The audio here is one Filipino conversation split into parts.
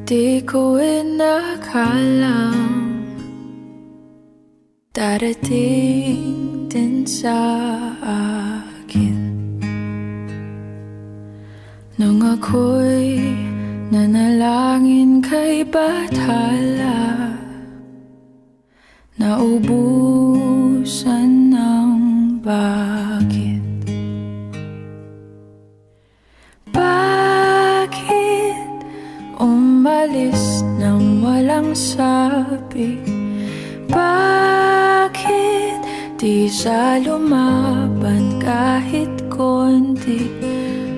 Di ko inakalang darating din sa akin nung ako'y nanalangin kay Bathala, naubusan ng bakit. Bakit umalis nang walang sabi? Bakit di siya lumaban kahit konti?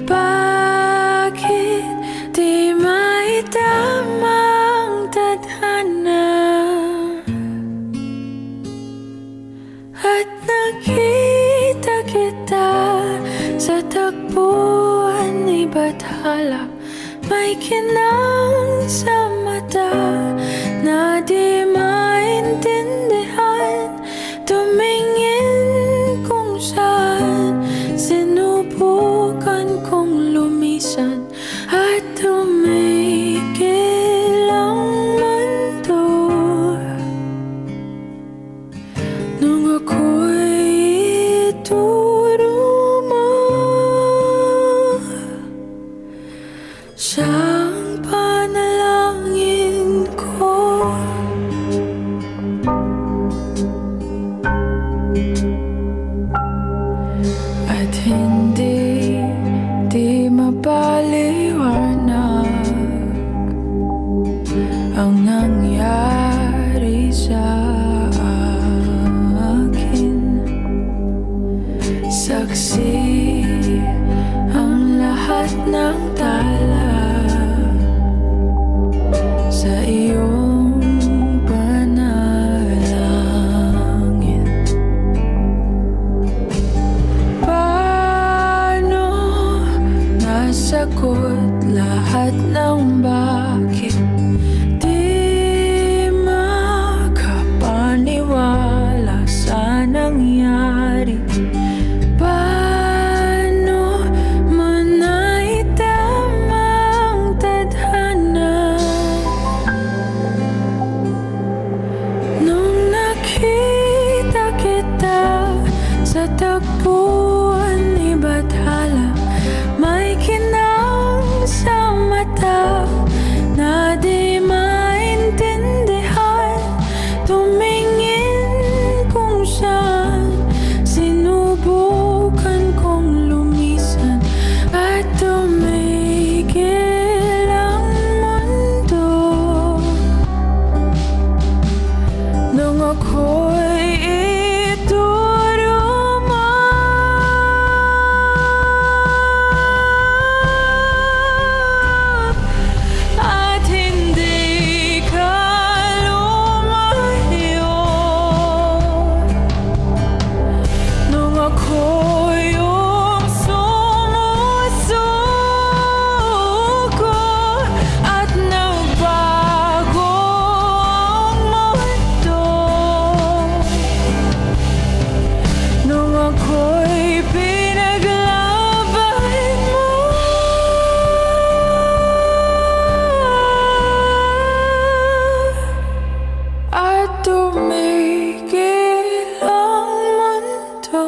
Bakit di maitama ang tadhana? At nakita kita sa tagpuan ni Bathala, may kinang sa mata na di maintindihan. Tumingin kung saan, sinubukan kong lumisan at tumigil ang mundo nung ako'y ituro mo siyang panalangin ko. At hindi di mapaliwanag ang nangyari sa akin. Saksi ang lahat ng tala sa iyong panalangin. Paano nasagot lahat ng bakit? Di makapaniwala sa nangyari. Paano mo naitama ang tadhana nung nakita kita sa tagpuan ni Bathala? May kinang sa mata na di maintindihan. Tumingin kung saan, sinubukan kong lumisan at tumigil ang mundo nung ako'y ituro mo at hindi ka lumayo nung ako yung sumusuko at nagbago ang mundo nung ako'y pinaglaban mo. At tumigil ang mundo